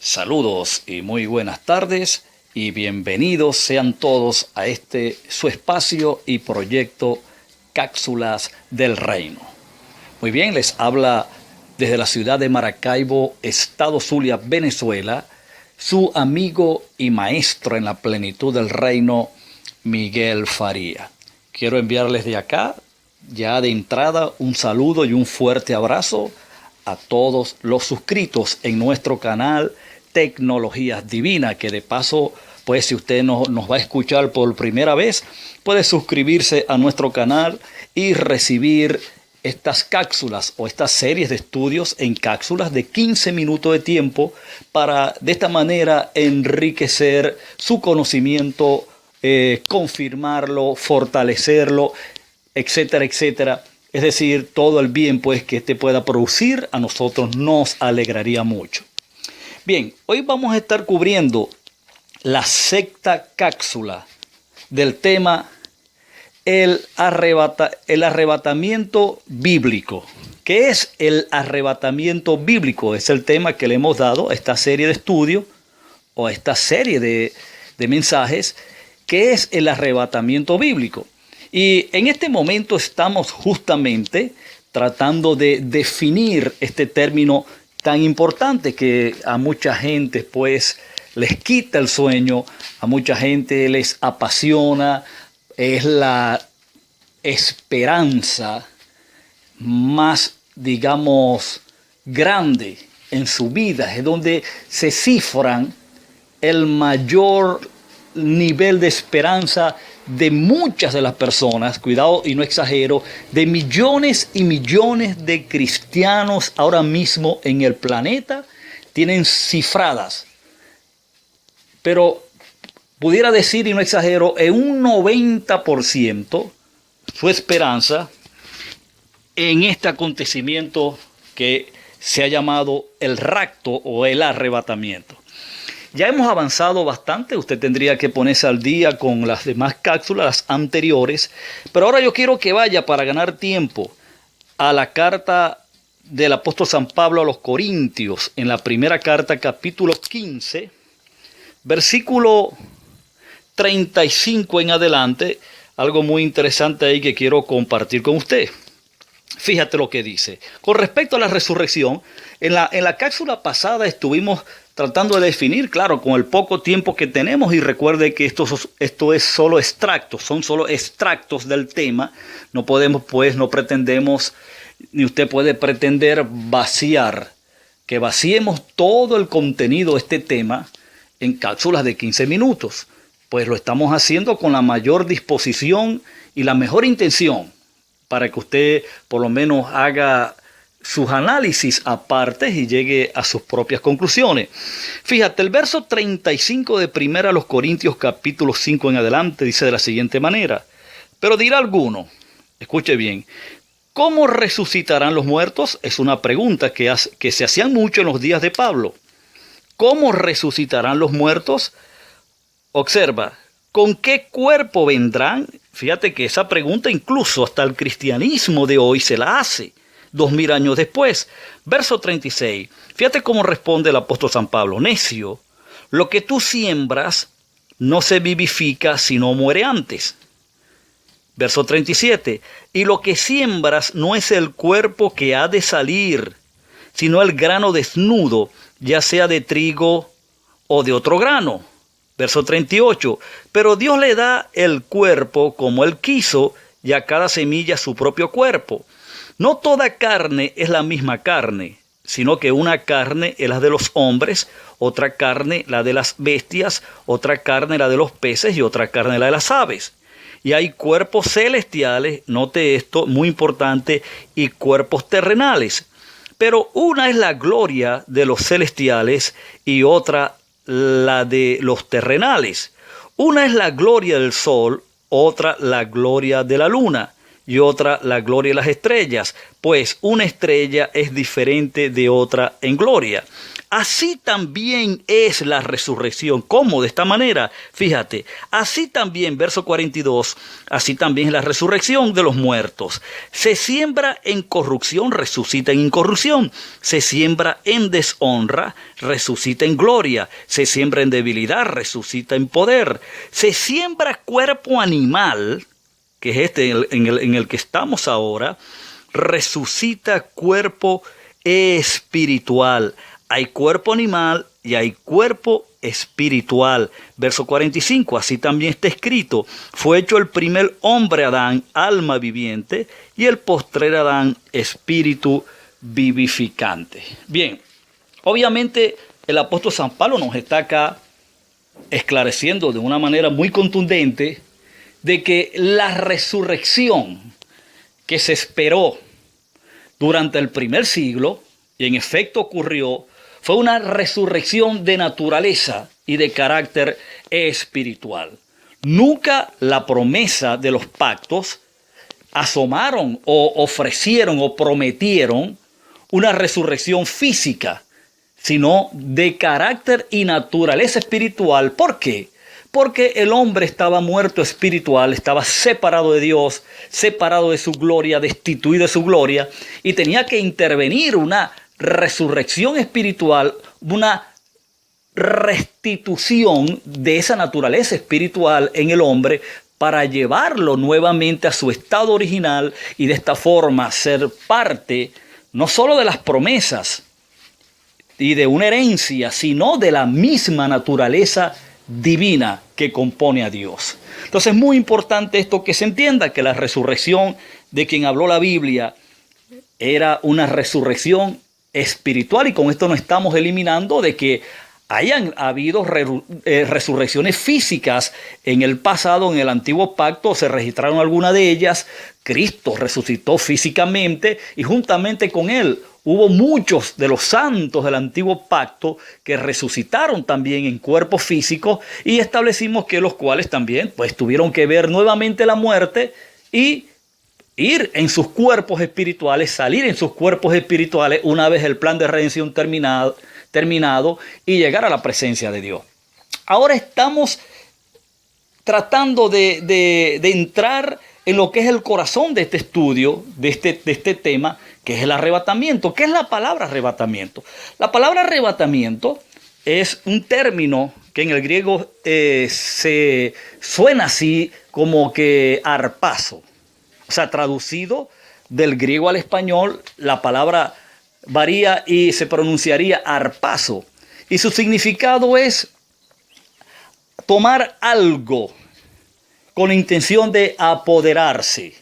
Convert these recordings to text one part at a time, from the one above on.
Saludos y muy buenas tardes y bienvenidos sean todos a este su espacio y proyecto Cápsulas del Reino. Muy bien, les habla desde la ciudad de Maracaibo, estado Zulia, Venezuela, su amigo y maestro en la plenitud del reino, Miguel Faría. Quiero enviarles de acá, ya de entrada, un saludo y un fuerte abrazo a todos los suscritos en nuestro canal Tecnologías Divinas, que de paso, pues si usted nos va a escuchar por primera vez, puede suscribirse a nuestro canal y recibir estas cápsulas o estas series de estudios en cápsulas de 15 minutos de tiempo para de esta manera enriquecer su conocimiento, confirmarlo, fortalecerlo, etcétera, etcétera. Es decir, todo el bien pues que este pueda producir a nosotros nos alegraría mucho. Bien, hoy vamos a estar cubriendo la sexta cápsula del tema el arrebatamiento bíblico. ¿Qué es el arrebatamiento bíblico? Es el tema que le hemos dado a esta serie de estudios o a esta serie de mensajes. ¿Qué es el arrebatamiento bíblico? Y en este momento estamos justamente tratando de definir este término tan importante que a mucha gente pues les quita el sueño, a mucha gente les apasiona, es la esperanza más, digamos, grande en su vida, es donde se cifran el mayor nivel de esperanza de muchas de las personas, cuidado y no exagero, de millones y millones de cristianos ahora mismo en el planeta tienen cifradas, pero pudiera decir, y no exagero, en un 90% su esperanza en este acontecimiento que se ha llamado el rapto o el arrebatamiento. Ya hemos avanzado bastante, usted tendría que ponerse al día con las demás cápsulas, las anteriores, pero ahora yo quiero que vaya para ganar tiempo a la carta del apóstol San Pablo a los Corintios, en la primera carta, capítulo 15, versículo 35 en adelante, algo muy interesante ahí que quiero compartir con usted. Fíjate lo que dice. Con respecto a la resurrección, en la cápsula pasada estuvimos tratando de definir, claro, con el poco tiempo que tenemos, y recuerde que esto es solo extractos, son solo extractos del tema. No podemos, pues, no pretendemos, ni usted puede pretender que vaciemos todo el contenido de este tema en cápsulas de 15 minutos. Pues lo estamos haciendo con la mayor disposición y la mejor intención para que usted por lo menos haga sus análisis aparte y llegue a sus propias conclusiones. Fíjate, el verso 35 de 1 Corintios capítulo 5 en adelante dice de la siguiente manera: pero dirá alguno, escuche bien, ¿cómo resucitarán los muertos? Es una pregunta que se hacían mucho en los días de Pablo. ¿Cómo resucitarán los muertos? Observa, ¿con qué cuerpo vendrán? Fíjate que esa pregunta incluso hasta el cristianismo de hoy se la hace 2000 años después. Verso 36. Fíjate cómo responde el apóstol San Pablo. Necio, lo que tú siembras no se vivifica sino muere antes. Verso 37. Y lo que siembras no es el cuerpo que ha de salir, sino el grano desnudo, ya sea de trigo o de otro grano. Verso 38. Pero Dios le da el cuerpo como Él quiso, y a cada semilla su propio cuerpo. No toda carne es la misma carne, sino que una carne es la de los hombres, otra carne la de las bestias, otra carne la de los peces y otra carne la de las aves. Y hay cuerpos celestiales, note esto, muy importante, y cuerpos terrenales. Pero una es la gloria de los celestiales y otra la de los terrenales. Una es la gloria del sol, otra la gloria de la luna. y otra la gloria de las estrellas, pues una estrella es diferente de otra en gloria. Así también es la resurrección. ¿Cómo? De esta manera. Fíjate, así también, verso 42, así también es la resurrección de los muertos. Se siembra en corrupción, resucita en incorrupción. Se siembra en deshonra, resucita en gloria. Se siembra en debilidad, resucita en poder. Se siembra cuerpo animal, que es este en el que estamos ahora, resucita cuerpo espiritual. Hay cuerpo animal y hay cuerpo espiritual. Verso 45, así también está escrito: fue hecho el primer hombre Adán, alma viviente, y el postrer Adán, espíritu vivificante. Bien, obviamente el apóstol San Pablo nos está acá esclareciendo de una manera muy contundente de que la resurrección que se esperó durante el primer siglo, y en efecto ocurrió, fue una resurrección de naturaleza y de carácter espiritual. Nunca la promesa de los pactos asomaron o ofrecieron o prometieron una resurrección física, sino de carácter y naturaleza espiritual. ¿Por qué? Porque el hombre estaba muerto espiritual, estaba separado de Dios, separado de su gloria, destituido de su gloria, y tenía que intervenir una resurrección espiritual, una restitución de esa naturaleza espiritual en el hombre para llevarlo nuevamente a su estado original y de esta forma ser parte no solo de las promesas y de una herencia, sino de la misma naturaleza divina que compone a Dios. Entonces es muy importante esto, que se entienda que la resurrección de quien habló la Biblia era una resurrección espiritual, y con esto no estamos eliminando de que hayan habido resurrecciones físicas en el pasado. En el antiguo pacto se registraron algunas de ellas. Cristo resucitó físicamente y juntamente con él hubo muchos de los santos del antiguo pacto que resucitaron también en cuerpos físicos, y establecimos que los cuales también pues tuvieron que ver nuevamente la muerte y ir en sus cuerpos espirituales, salir en sus cuerpos espirituales una vez el plan de redención terminado y llegar a la presencia de Dios. Ahora estamos tratando de entrar en lo que es el corazón de este estudio, de este tema, que es el arrebatamiento. ¿Qué es la palabra arrebatamiento? La palabra arrebatamiento es un término que en el griego se suena así como que harpazo. O sea, traducido del griego al español, la palabra varía y se pronunciaría harpazo. Y su significado es tomar algo con intención de apoderarse.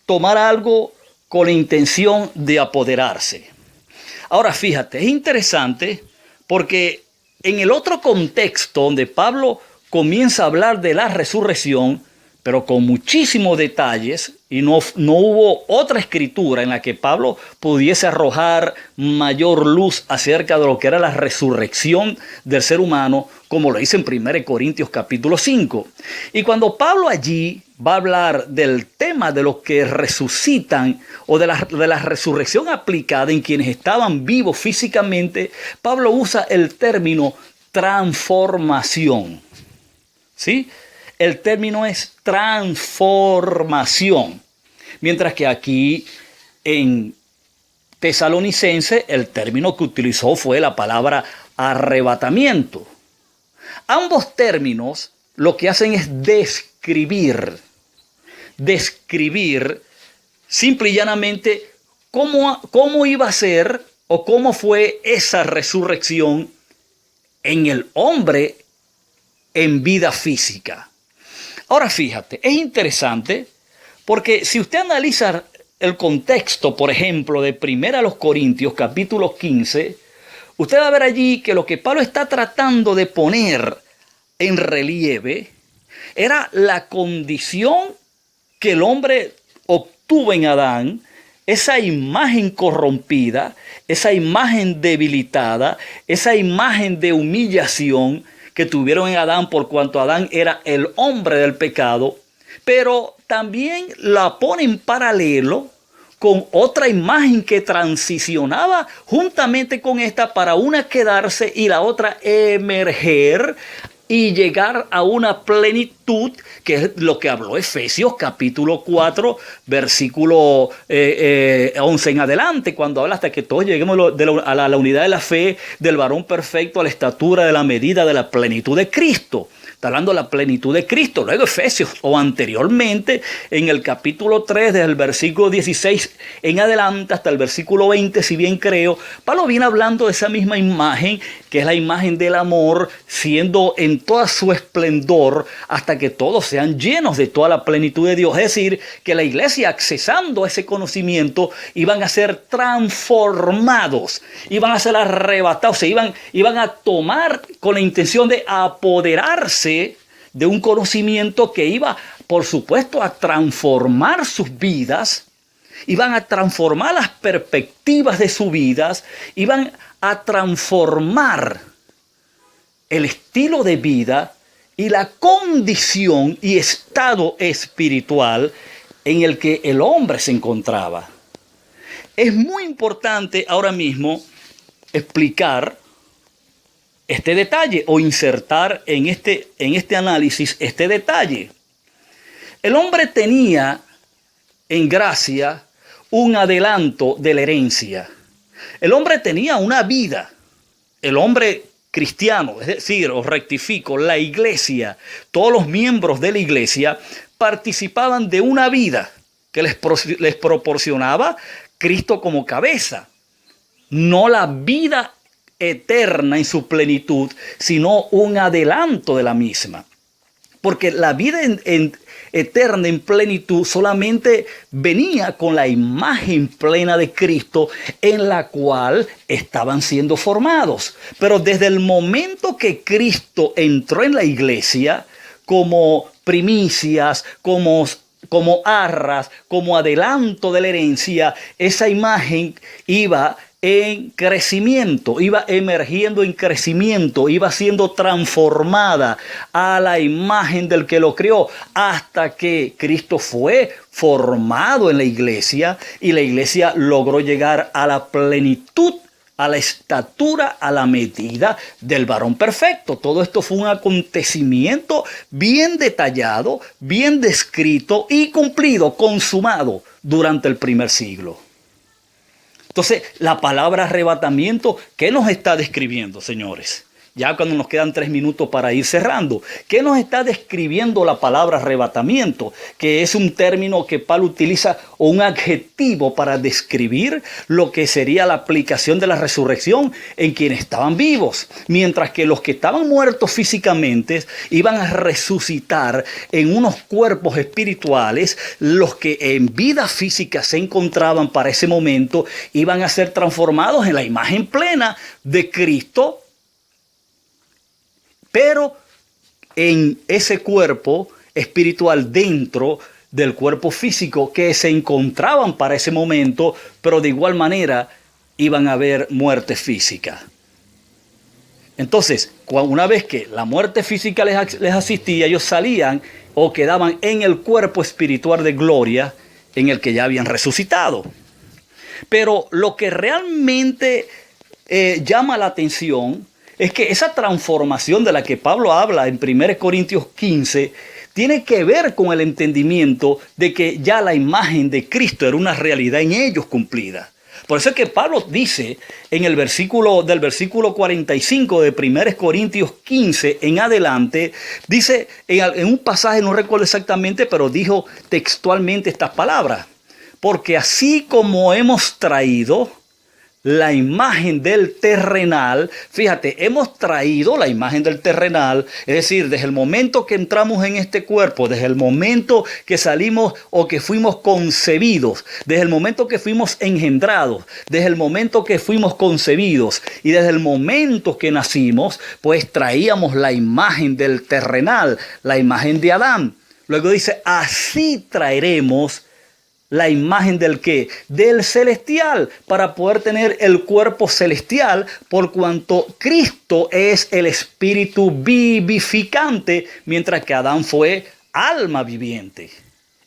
Tomar algo con intención de apoderarse. Ahora fíjate, es interesante porque en el otro contexto donde Pablo comienza a hablar de la resurrección, pero con muchísimos detalles, y no hubo otra escritura en la que Pablo pudiese arrojar mayor luz acerca de lo que era la resurrección del ser humano, como lo dice en 1 Corintios capítulo 5. Y cuando Pablo allí va a hablar del tema de los que resucitan, o de la resurrección aplicada en quienes estaban vivos físicamente, Pablo usa el término transformación. ¿Sí? El término es transformación. Mientras que aquí en Tesalonicense el término que utilizó fue la palabra arrebatamiento. Ambos términos lo que hacen es describir simple y llanamente cómo iba a ser o cómo fue esa resurrección en el hombre en vida física. Ahora fíjate, es interesante porque si usted analiza el contexto, por ejemplo, de 1 Corintios capítulo 15, usted va a ver allí que lo que Pablo está tratando de poner en relieve era la condición que el hombre obtuvo en Adán, esa imagen corrompida, esa imagen debilitada, esa imagen de humillación que tuvieron en Adán por cuanto Adán era el hombre del pecado, pero también la pone en paralelo con otra imagen que transicionaba juntamente con esta para una quedarse y la otra emerger y llegar a una plenitud, que es lo que habló Efesios capítulo 4, versículo 11 en adelante, cuando habla hasta que todos lleguemos a la unidad de la fe, del varón perfecto, a la estatura de la medida de la plenitud de Cristo. Está hablando de la plenitud de Cristo. Luego Efesios, o anteriormente, en el capítulo 3, desde el versículo 16 en adelante hasta el versículo 20, si bien creo, Pablo viene hablando de esa misma imagen, que es la imagen del amor, siendo en toda su esplendor, hasta que todos sean llenos de toda la plenitud de Dios. Es decir, que la iglesia, accesando a ese conocimiento, iban a ser transformados, iban a ser arrebatados, iban a tomar con la intención de apoderarse de un conocimiento que iba, por supuesto, a transformar sus vidas, iban a transformar las perspectivas de sus vidas, iban a transformar el estilo de vida y la condición y estado espiritual en el que el hombre se encontraba. Es muy importante ahora mismo explicar este detalle o insertar en este análisis este detalle. El hombre tenía en gracia un adelanto de la herencia. El hombre tenía una vida. El hombre cristiano, es decir, os rectifico, la iglesia, todos los miembros de la iglesia participaban de una vida que les proporcionaba Cristo como cabeza. No la vida eterna en su plenitud, sino un adelanto de la misma. Porque la vida eterna en plenitud solamente venía con la imagen plena de Cristo en la cual estaban siendo formados. Pero desde el momento que Cristo entró en la iglesia como primicias, como arras, como adelanto de la herencia, esa imagen iba en crecimiento, iba emergiendo en crecimiento, iba siendo transformada a la imagen del que lo creó, hasta que Cristo fue formado en la iglesia y la iglesia logró llegar a la plenitud, a la estatura, a la medida del varón perfecto. Todo esto fue un acontecimiento bien detallado, bien descrito y cumplido, consumado durante el primer siglo. Entonces, la palabra arrebatamiento, ¿qué nos está describiendo, señores? Ya cuando nos quedan 3 minutos para ir cerrando. ¿Qué nos está describiendo la palabra arrebatamiento? Que es un término que Pablo utiliza, o un adjetivo para describir lo que sería la aplicación de la resurrección en quienes estaban vivos. Mientras que los que estaban muertos físicamente iban a resucitar en unos cuerpos espirituales, los que en vida física se encontraban para ese momento iban a ser transformados en la imagen plena de Cristo, pero en ese cuerpo espiritual dentro del cuerpo físico que se encontraban para ese momento, pero de igual manera iban a haber muerte física. Entonces, una vez que la muerte física les asistía, ellos salían o quedaban en el cuerpo espiritual de gloria en el que ya habían resucitado. Pero lo que realmente llama la atención es que esa transformación de la que Pablo habla en 1 Corintios 15 tiene que ver con el entendimiento de que ya la imagen de Cristo era una realidad en ellos cumplida. Por eso es que Pablo dice en el versículo 45 de 1 Corintios 15 en adelante, dice en un pasaje, no recuerdo exactamente, pero dijo textualmente estas palabras: porque así como hemos traído la imagen del terrenal, fíjate, hemos traído la imagen del terrenal, es decir, desde el momento que entramos en este cuerpo, desde el momento que salimos o que fuimos concebidos, desde el momento que fuimos engendrados, desde el momento que fuimos concebidos y desde el momento que nacimos, pues traíamos la imagen del terrenal, la imagen de Adán. Luego dice, así traeremos la imagen del ¿qué? Del celestial, para poder tener el cuerpo celestial, por cuanto Cristo es el espíritu vivificante, mientras que Adán fue alma viviente.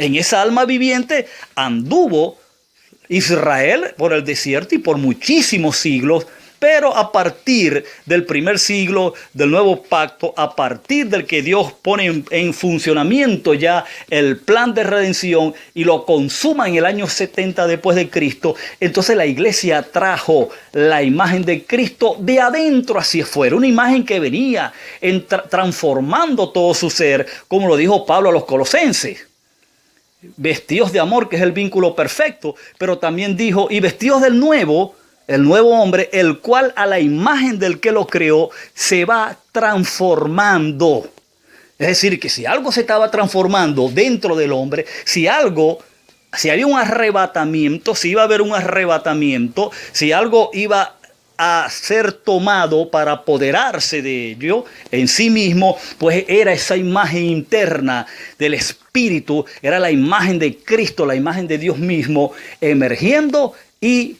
En esa alma viviente anduvo Israel por el desierto y por muchísimos siglos, pero a partir del primer siglo del nuevo pacto, a partir del que Dios pone en funcionamiento ya el plan de redención y lo consuma en el año 70 después de Cristo, entonces la iglesia trajo la imagen de Cristo de adentro hacia afuera, una imagen que venía transformando todo su ser, como lo dijo Pablo a los colosenses. Vestidos de amor, que es el vínculo perfecto, pero también dijo, y vestidos del nuevo, el nuevo hombre, el cual a la imagen del que lo creó se va transformando. Es decir, que si algo se estaba transformando dentro del hombre, si había un arrebatamiento, si iba a haber un arrebatamiento, si algo iba a ser tomado para apoderarse de ello en sí mismo, pues era esa imagen interna del Espíritu, era la imagen de Cristo, la imagen de Dios mismo, emergiendo y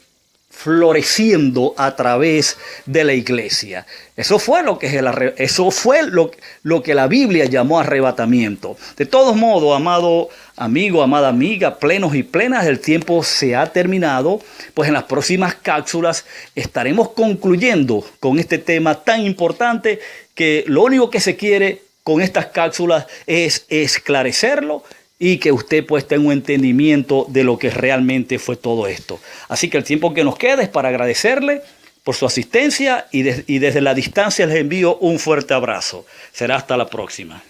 floreciendo a través de la iglesia. Eso fue lo que la Biblia llamó arrebatamiento. De todos modos, amado amigo, amada amiga, plenos y plenas, el tiempo se ha terminado. Pues en las próximas cápsulas estaremos concluyendo con este tema tan importante, que lo único que se quiere con estas cápsulas es esclarecerlo y que usted pues tenga un entendimiento de lo que realmente fue todo esto. Así que el tiempo que nos queda es para agradecerle por su asistencia y desde la distancia les envío un fuerte abrazo. Será hasta la próxima.